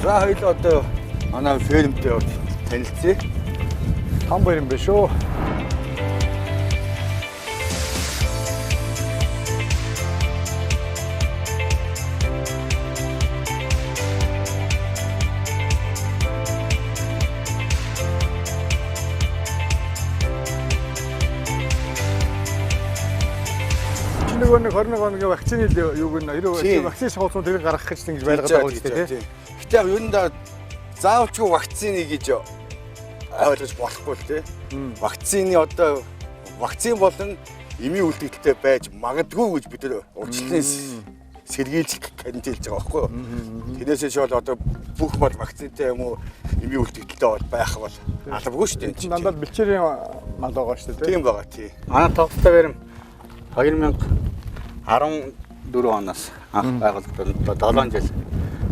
За хоёул одоо манай фермтэй танилцъя. Том баяр юм биш үү? Нөгөө нэг 21 хоногийн вакцины юуг нь вакцины шахуулсан тэрийг гаргах гэж ингэж байлгаад байгаа юм шүү дээ. Гэтэ яг юу н заавчгүй вакцины гэж ойлгож болохгүй л тий. Вакцины одоо вакцин болон эмийн үлдэгдэлтэй байж магадгүй гэж бид нэр урьдчилан сэргийлж карантинлж байгаа байхгүй юу. Тэрнээсээ шууд одоо бүх бол вакцинтай юм уу эмийн үлдэгдэлтэй бол байх бол албагүй шүү дээ. Дандаа бэлчээрийн мал байгаа шүү дээ. Тийм байгаа тий. Манай тоглолттой барим 2014 оноос анх байгуулагдсан 7 жил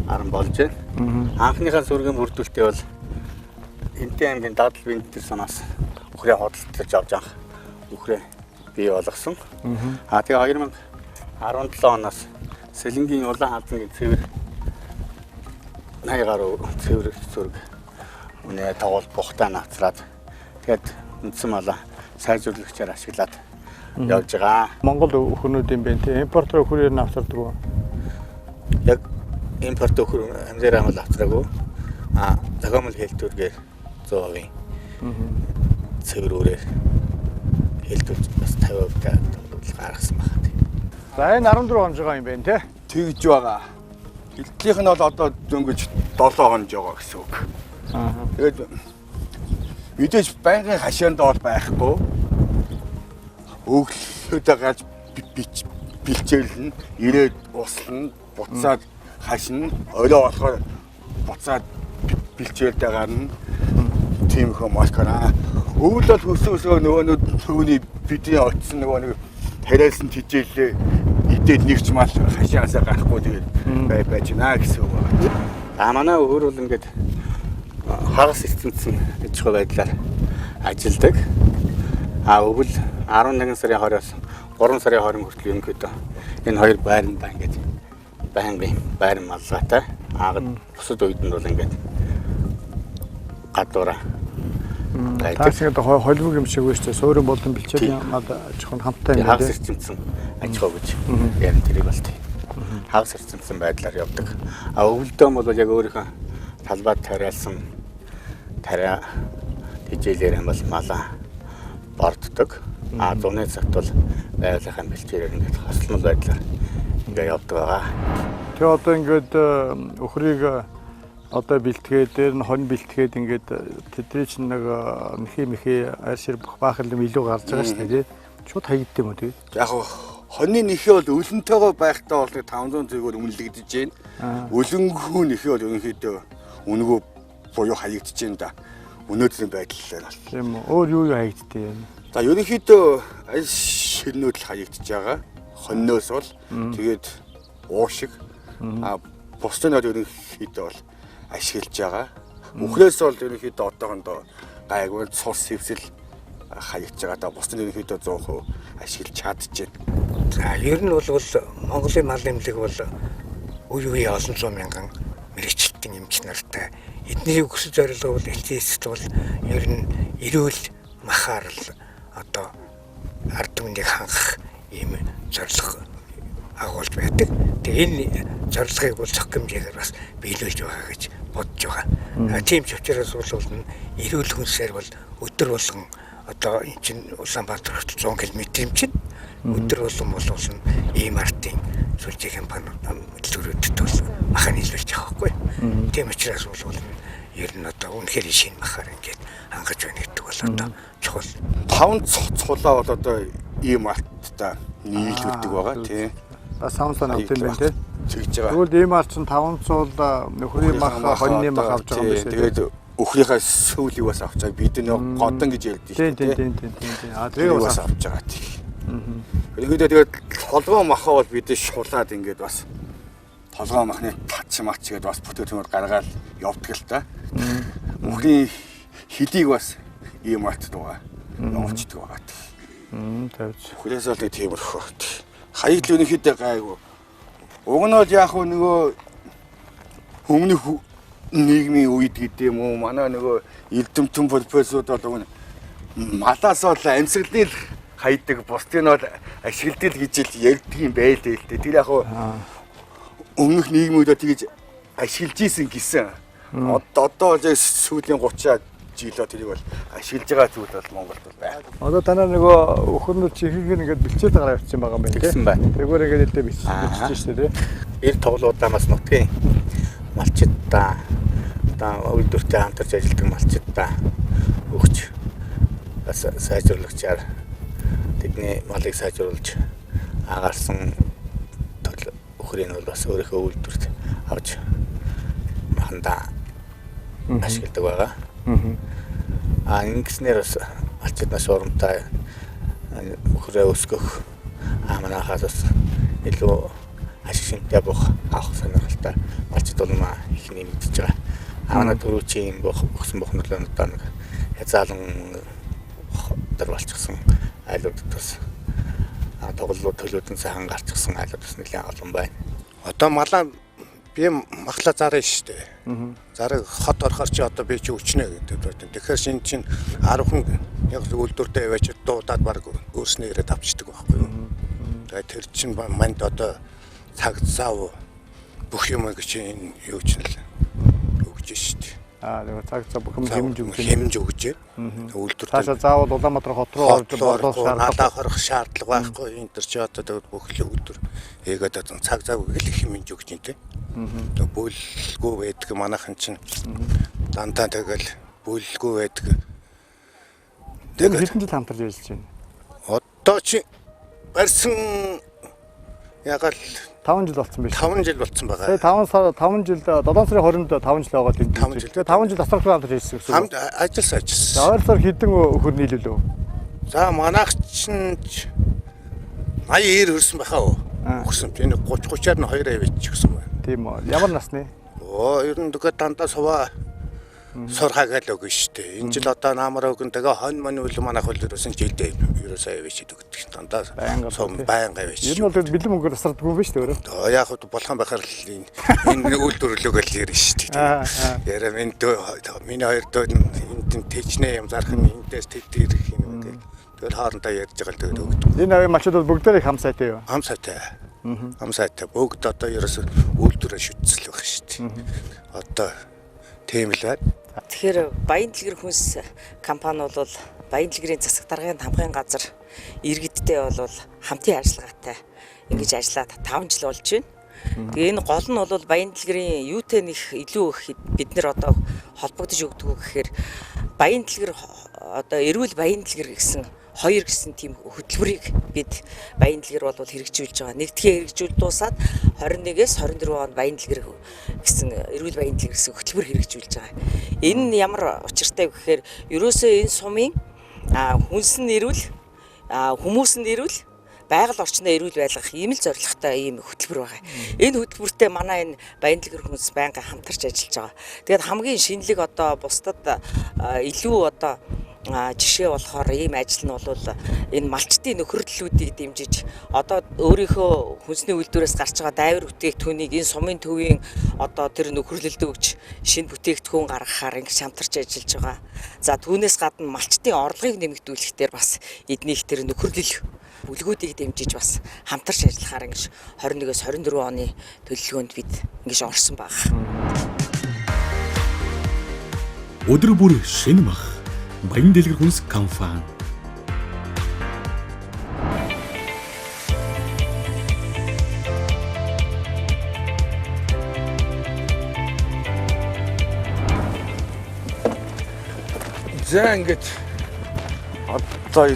10 болж байна. Анхныхаа сүргийн бүрдүүлэлтээ бол Энтэн аймгийн Дадал Бэнтэр санаас үхрээ хөдөлтөж авч анх үхрээ бий болгосон. Тэгээ 2017 оноос Сэлэнгийн улаан хазангийн цэвэр 80 гаруй цэвэр сүрэг үнэ тоглолт бухтаа навцраад тэгээд үндсэн малаа сайжруулагчаар ашиглаад явж байгаа. Монгол өхөрнүүдийн бэ тийм импортоор өхөрөөр нь авчирдаг уу? Яг импорт өхөр амзаар амал авчраагүй. Зохиомл хэлтүүргээр 100%. Цэврүүрээр хэлтүүрж бас 50% гаргасан байна. За энэ 14 хонжоо юм байна тий. Тэгж байгаа. Хэлтлийнх нь бол одоо дөнгөж 7 хонж байгаа гэсэн үг. Тэгээд мэдээж байнгын хашаанд бол байхгүй. Өглөөдөө гарч бэлчээлнэ, ирээд услна, буцаад хашина, орой болохоор буцаад бэлчээлдээ гарна. Тийм их маскара. Өвөл бол хөсөөсөө нөгөө төвний бидний очсон нөгөө нэг тариалсан тижээлээ идээд нэгч мал хашаасаа гарахгүй тэгээд байж гинэ гэсэн үг байна. Манай өхөр бол ингээд хагас эцэмцэн гэж байдлаар ажилладаг. Өвөл 11 сарын 20-оос 3 сарын 20 хүртэл ерөнхийдөө энэ хоёр байранда ингээд байнгын байран малгайтай. Бусад үед нь бол ингээд гадуура. Таас ингээд холбог юм шиг байна шүү дээ. Суурин болон бэлчээр мал аж ахуйн хамттай юм хагас эцэмцэн аж ахуй гэж ярин тэрийг бол тийм. Хагас эцэмцэн байдлаар явдаг. Өвөлдөө бол яг өөрийнхөө талбайд тариалсан тариа тижээлээр юм бол малаа борддог. Зуны цагт бол байгалийнхаа бэлчээрээр ингээд хослол байдлаар ингээд явдаг байгаа. Тэгээ одоо ингээд өхрийг одоо бэлтгээд дээр нь хон бэлтгээд ингээд тэдний чинь нэг нэхий айр шир баахал юм илүү гарч байгаа шүү дээ. Шууд хаягддаг юм уу тэгээ? Яг хоньны нэхээ бол өлөнтэйгөө байхдаа бол 500 төгрөгөөр үнэлэгдэж байна. Өлөнгөө нэхээ бол ерөнхийдөө үнгөө буюу хаягдж байна да. Өнөөдрийн байдлаар бол. Тийм үү. Өөр юу хаягддаг юм? За ерөнхийдөө аль ширнүүд л хаягдж байгаа. Хоньноос бол тэгээд уушиг бусдын бол ерөнхийдөө бол ашиглаж байгаа. Үхрээс бол ерөнхийдөө одоохондоо гайгүй цус сэвсэл хаягдж байгаа. Да бусдын ерөнхийдөө 100% ашиглаж чадчихэв. За ер нь бол Монголын мал эмнэлэг бол үе үе олон зуун мянган мэрэгчлэлтийн эмч нартай эдний өсөж зорилго бол эцэст бол ер нь эрүүл махаар л одоо ард түмнийг хангах ийм зорилго агуулж байдаг. Тэгээ энэ зорилгыг бол цог хэмжээгээр бас биелүүлж байгаа гэж бодож байгаа. Тийм ч учраас бол эрүүл хүнсээр бол өдөр болгон одоо энэ чинь Улаанбаатар хотод 100 км юм чинь өдөр болгон болуулсан ийм артын сүлжээ компаниуд төлөвлөлтөд бол махан нийлүүлж байгаа байхгүй. Тийм учраас бол ер нь одоо үнэхээр шинэ махаар ингээд хангаж байна гэдэг бол одоо чухал. 5 цулаа бол одоо ийм арттай нийлүүлдэг байгаа тий. Самсан авт юм байна тий. Тэгж байгаа. Тэгвэл ийм аль чинь 500 нөхрийн мах, хоньны мах авч байгаа юм биш үү? Тэгээд өхрийнхээ сүүлийг бас авч байгаа. Бид нэг годон гэж ярьдээ шүү дээ. Тийм. Аа тэрийг бас авч байгаа тий. Тэгээд толгоо махаа бол бид шулаад ингээд бас толгоо махны тач мач гэдээ бас бүтээгдэхүүнээр гаргаад явдаг л та. Өхрийн хидийг бас ийм атд байгаа. Явуулчихдаг байгаа тий. Тавьж. Хүлээс бол нэг тиймэрхүү. Хаяг л өнөхөдөө гайгүй. Уг нь бол яг нөгөө өмнөх нийгмийн үед гэдэг юм уу манай нөгөө эрдэмтэн профессорууд бол малаас бол амьсгалын хайдаг бусдын бол ашигладаг гэж л ярьдаг юм байл дээ л дээ. Тэр яг өмнөх нийгмүүдөө тэгж ашиглаж исэн гэсэн. Одоо л сүүлийн 30 жилөө тэрийг бол ашиглаж байгаа зүйл бол Монголд бол байна. Одоо танаа нөгөө өхөрнөр чихийг ингээд бэлчээд гараа явуулсан байгаа юм байна тий. Тэгсэн байна. Тэгвэр ингээд элдэ бичиж шүү дээ тий. Эр тоглоудаа бас нутгийн малчидаа одоо үйлдвэртэй хамтарч ажилладаг малчидаа өгч бас сайжруулагчаар тэдний малыг сайжруулж агаарсан өхрийг нь бол бас өөрийнхөө үйлдвэрт авч махандаа ашигладаг байгаа. Ингэснээр бас малчиднаас урамтай өхрөө өсгөх манайхаас бас илүү ашиг шимтэй бох авах сонирхолтой малчид бол их нэмэгдэж байгаа. Манай төрүүчийн өгсөн бохнол нь одоо нэг хязаалан болчихсон айлуудад бас тоглолт төлөөдөн сайхан гарчихсан айлууд бас нэлээд олон байна. Одоо малаа би махлаа зарна шүү дээ. Зараг хот орохоор чи одоо би чи өчнө гэдэг байна. Тэгэхээр шинэ чинь 10 хүн яг үйлдвэртэй явж дуудаад баг өөрснөө ирээд авчдаг байхгүй юу. Тэгээд тэр чинь манд одоо цаг зав бүх юм гэж энэ юу ч нэл өгч шүү дээ. Тэгээ цаг цаг бүх юм хэмж өгч. Хэмж өгч. Үйлдвэр. Цаашаа заавал Улаанбаатар хот руу орж болов шаардлага хорох шаардлага байхгүй. Энэ төр чи одоо тэгээд бүх л үйлдвэр хийгээд одоо цаг зав гэл хэмж өгч юм те. Тэгээд бүлгүй байдаг манайхан чинь дандаа тэгэл бүлгүй байдаг. Тэгээд хэдэн жил хамтарч ажиллаж байна? Одоо чи барьсан яг л 5 жил болсон биш. 5 жил болсон байгаа. Тэгээ 5 сарын 5 20-нд 5 жил байгаа тийм. 5 жил. Тэгээ 5 жил асарх хамтарч ажилласан гэсэн. Хамт ажилласан. Ойролцоогоор хэдэн өхөр нийлүүлв? За манайх чинь 80-90 хүрсэн байхаа. Өгсөн. Энэ 30-30-аар нь 2 авч өгсөн байна. Тийм үү. Ямар насны? Ер нь тэгээд дандаа суваа сурхаагаал өгнө шүү дээ. Энэ жил одоо наамаар өгөн тэгээ хонь мань үл манайх бол ерөөсөн жилдээ ерөөсөө авч өгдөг. Дандаа сум байнга авч. Ер нь бол бэлэн мөнгөөр тасардгүй юм биш үү? Яг хөө болох байхаар л энэ үйлдвэрлэлөөгөл ярина шүү дээ. Яраа миний хоёр дөө энэ тэжнээ юм зарах нь эндээс тэд ирэх юм гэдэг. Тэгэл хоорондоо ярьж байгаа л тэгээд өгдөг. Энэ авийн малчид бол бүгдээрээ хам сайтай юу? Хам сайтай. Хам сайтай. Бүгд одоо ерөөсөө үйлдвэрээ шүтсэл байх шүү дээ. Одоо тийм л байна. Тэгэхээр Баян дэлгэр хүнс компани бол Баян дэлгэрийн засаг даргын тамгын газар иргэдтэй бол хамтын ажиллагаатай ингэж ажиллаад 5 жил болж байна. Тэгээ энэ гол нь бол Баян дэлгэрийн юутэй нэг илүү их бид нар одоо холбогдож өгдөг гэхээр Баян дэлгэр одоо эрүүл Баян дэлгэр гэсэн 2 гэсэн тийм хөтөлбөрийг бид Баян дэлгэр бол хэрэгжүүлж байгаа. Нэгдгээ хэрэгжүүл дуусаад 21-ээс 24 онд Баян дэлгэр гэсэн эрүүл Баян дэлгэр гэсэн хөтөлбөр хэрэгжүүлж байгаа. Энэ нь ямар учиртай вэ гэхээр ерөөсөө энэ сумын хүнс нь эрүүл, хүмүүс нь эрүүл, байгаль орчноо эрүүл байлгах ийм л зорилготой ийм хөтөлбөр байгаа. Энэ хөтөлбөртэй манай энэ Баян дэлгэр хүнс байнга хамтарч ажиллаж байгаа. Тэгээд хамгийн шинэлэг одоо бусдад илүү одоо жишээ болохоор ийм ажил нь бол энэ малчтын нөхөрлөлүүдийг дэмжиж одоо өөрийнхөө хүнсний үйлдвэрээс гарч байгаа дайвар бүтээгдэхүүнийг энэ сумын төвийн одоо тэр нөхөрлөлд өгч шинэ бүтээгдэхүүн гаргахаар ингэж хамтарч ажиллаж байгаа. За түүнээс гадна малчтын орлогыг нэмэгдүүлэхээр бас эднийх тэр нөхөрлөл бүлгүүдийг дэмжиж бас хамтарч ажиллахаар ингэж 21-с 24 оны төлөвлөгөөнд бид ингэж орсон баг. Өдөр бүр шинэ мах Баян дэлгэр хүнс компани. За ингэж одоо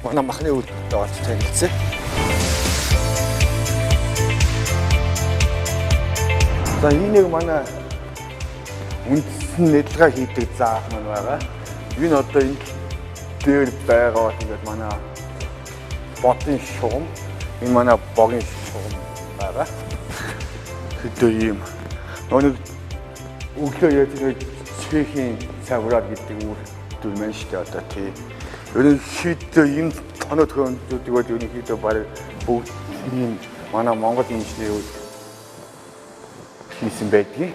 манай махны үйлдвэртэй болж танилцъя. За энийг манай үндсэн нэдлэгээ хийдэг заах маань байгаа. Энэ одоо энэ дээр байгаа тэгээд манай ботын шугам, энэ манай богийн шугам байгаа. Хэдөө ийм нэг өглөө яг цэхийн савраад гэдэг үр дүр маань шүү дээ одоо тий. Ерөнхийдөө энэ тоног төхөөрөмжүүдийг бол ерөнхийдөө баг бүгд ийм манай Монгол инженерүүд хийсэн байдгийг.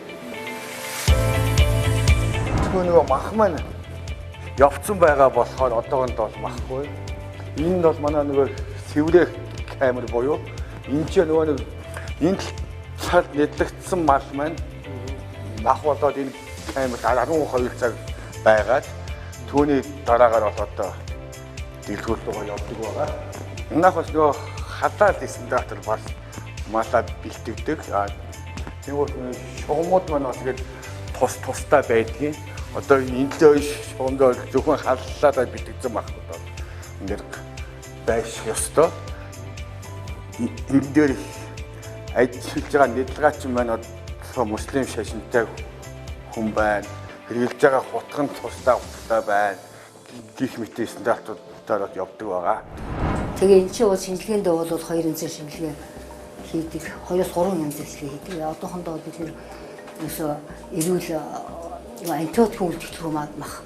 Нөгөө мах маань явцсан байгаа болохоор одоогонд бол махгүй. Энэ нь бол манай нөгөө сэврэх камер буюу энэ ч нөгөө нэг энэ цал нэтлэгдсэн мал маань мах болоод энэ камерт 12 цаг байгаад түүний дараагаар бол одоо дэлгүүр рүү явдаг байгаа. Энэхээс бас нөгөө хадаад стандартаар бас малаа бэлтгэдэг. Тэгвэл шугамуд маань бас тэгээд тустай байдгийг. Одоо энэ шугамд зөвхөн халлаад бэлтгэсэн махбод бол энэ байж ёстой. Энэ дээр ажиллаж байгаа нэдлэгаач маань одоо муслим шашинтай хүн байна. Хэрэгжилж байгаа хутган тустай байна. Гих мэтийн стандартуудаар явдаг байгаа. Тэгээ энэ чинь бол шинжилгээндээ бол 2 янзын шинжилгээ хийдэг. 2-3 янзын шинжилгээ хийдэг. Одоохондоо бид нэр өсөө эрүүл антибиотик үлдэх мах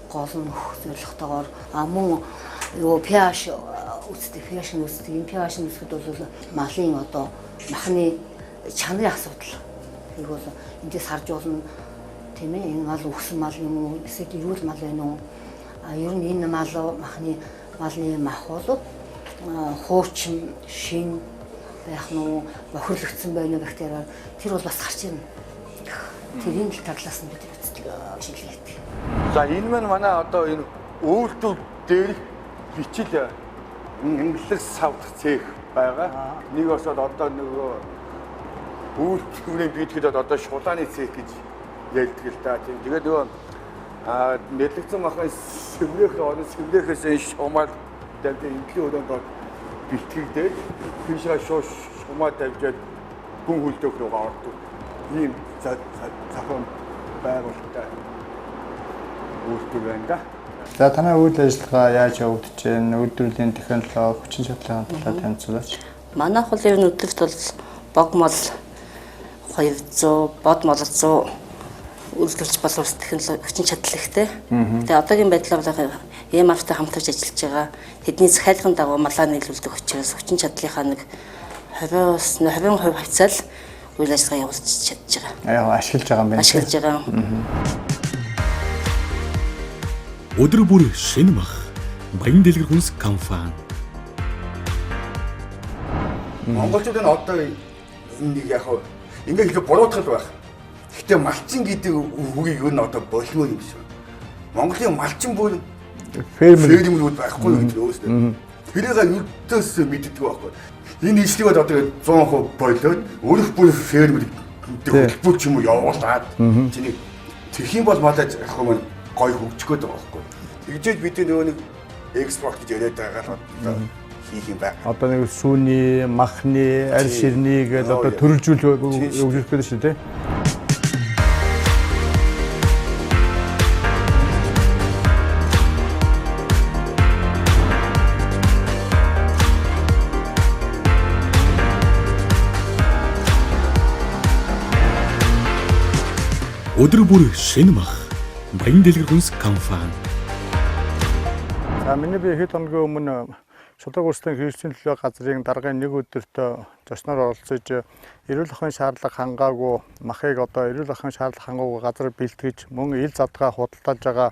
гол нь зорилготойгоор мөн юу pH үздэг. Энэ pH үзэхэд бол малын одоо махны чанарын асуудал. ඒක бол эндээс харж болно. Тийм ээ, энэ мал өгсөн мал юм уу? Эсвэл эрүүл мал байна уу? Ер нь энэ малны мах бол хуучин, шин байх нь бохирлогдсон байна бактериар тэр бол бас гарч ирнэ. Тэрийн талаас нь бид үздэг шинжилгээ хийдэг. За энэ маань манай одоо энэ үйлдэл дээр бичил инглиш савдах цех байгаа. Нэг бас одоо нөгөө үйлдвэрийн биетгэд одоо шулааны цех гэж ярьдаг л да. Тэгээд нөгөө нэрлэгдсэн махын сэврэхээс энэ шумаар тавьж эдлийн өрөөнд бэлтгэгдээд тийшээ шумаа тавьжаад хүн хөлдөг рүү ордог. Ийм зохион байгуулалттай үйлдвэр байна да. За танай үйл ажиллагаа яаж явагдаж байна? Үйлдвэрлэлийн технологи, хүчин чадлын талаар танилцуулаач. Манайх бол ер нь өдөрт бол богмол 200, бод мол 100 үйлдвэрлэж боловсрох технологи хүчин чадал ихтэй. Тэгээ одоогийн байдлаар EMF-тай хамтарч ажиллаж байгаа. Тэдний захиалгын дагуу малаа нийлүүлдэг учраас хүчин чадлынхаа нэг 20% хавцаал үйл ажиллагаа явуулж чадж байгаа. Ашиглаж байгаа юм байна. Ашиглаж байгаа. Өдөр бүр шинэ мах Баян дэлгэр хүнс компани. Монголчууд нь одоо нэг яг ингээ их буруутгал байх. Гэхдээ малчин гэдэг үгийг юу н одоо болмоо юм шиг. Монголын малчин бүр фермерүүд байхгүй юу гэдэг өөсөө. Тэрийг юртээс мэддэг байхгүй. Энэ ижлийг одоо 100% болоод өөрөх бүр фермер гэдэг хэлбэр ч юм уу явуулаад чиний тэрхийн бол малаж яг юм гой хөгжих гээд байгаа байхгүй. Тэгжээд бид нөгөө нэг экспорт гэж яриад байгаа л хийх юм байна. Одоо нэг сүүний, махны, аль ширний гэдэг одоо төрөлжүүлэх өгөх гэдэг шүү дээ. Өдөр бүр шинэ мах Баян дэлгэр хүнс компани. За миний би хэд хоногийн өмнө шударга улсын хэрэгжлийн төлөө газрын даргын нэг өдөрт зочноор оролцож эрүүл ахуйн шаардлага хангаагүй махыг одоо эрүүл ахуйн шаардлага хангаагүй газар бэлтгэж мөн ил задгаа худалдаж байгаа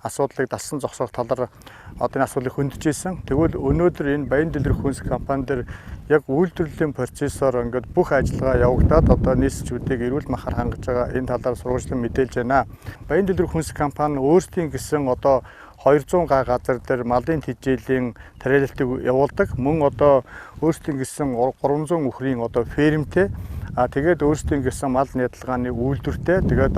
асуудлыг дасан зогсоох талаар одоо энэ асуудлыг хөндөж исэн. Тэгвэл өнөөдөр энэ Баян дэлгэр хүнс компани дээр яг үйлдвэрлэлийн процессор ингээд бүх ажиллагаа явагдаад одоо нийслэлчүүдийг эрүүл махаар хангаж байгаа энэ талаар сургамжлан мэдээлж байна. Баян дэлгэр хүнс компани өөрсдийн гэсэн одоо 200 га газар дээр малын тэжээлийн тариалалтыг явуулдаг. Мөн одоо өөрсдийн гэсэн 300 үхрийн одоо фермтэй тэгээд өөрсдийн гэсэн мал нядалгааны үйлдвэртэй тэгээд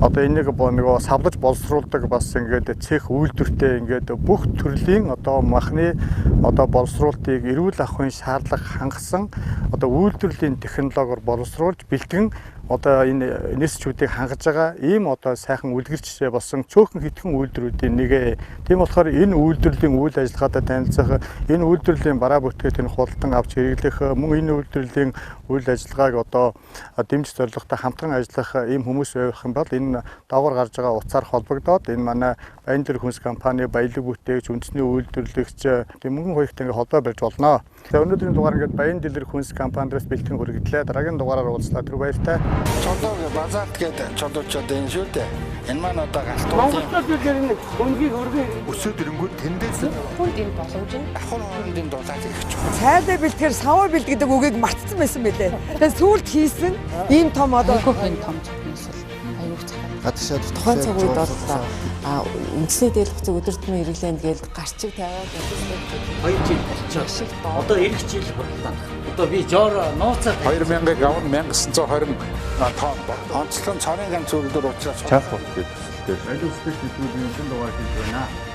одоо энийг нөгөө савлаж боловсруулдаг бас ингээд цех үйлдвэртэй ингээд бүх төрлийн одоо махны одоо боловсруулалтыг эрүүл ахуйн шаардлага хангасан одоо үйлдвэрлэлийн технологиор боловсруулж бэлтгэн одоо энэ нисчүүдийг хангаж байгаа ийм одоо сайхан үлгэрч болсон цөөхөн хитгэн үйлдвэрүүдийн нэг. Тийм болохоор энэ үйлдвэрлэлийн үйл ажиллагаатай танилцах, энэ үйлдвэрлэлийн бараа бүтгээд энэ худалдан авч хэрэглэх, мөн энэ үйлдвэрлэлийн үйл ажиллагааг одоо дэмжих зорилготой хамтран ажиллах ийм хүмүүс байх юм бол энэ доогоор гарч байгаа утсаар холбогдоод энэ манай Баяндлаг хүнс компани, баялаг бүтээгч, үндэсний үйлдвэрлэгч тийм мөнгөн хуягтай ингээ холбоо барьж болно. За өнөөдрийн дугаар ингээд Баяндлаг хүнс компаниас бэлтгэн хүргэлтлээ. Дараагийн дугаараар уулзлаа. Тэр баяртай. Чолоо базарт гэдэг чолоочод энэ шүү дээ. Энэ маань одоо галтууд. Монголчууд бид энэ өнгийг өргөө Өсөөд ирэнгүүт тэндээс Хүнд энэ боломж нь ахын хоорондын дулаал их ч. Цайдаа бэлтгэр саваа бэлтгэдэг үгийг мартсан байсан байлээ. Тэгээд сүүлд хийсэн ийм том одоо энэ том зөвхөн аюул цахаа. Гадшаад Тухайн цаг үед бол үндэсний дээл хугацааг өдөр тутмын хэрэглээнд гээл гарчиг тавиад 2 жил болчихсон. Одоо эх жил бодлоо. Одоо би жоор нууцаар 2000-ыг авна 1920 тонн онцлон цорын ганц үйлдвэр учраас Чаах бол гэдэг. Аливаа сэтгэл хөдлөлийн дугаар хийж байна.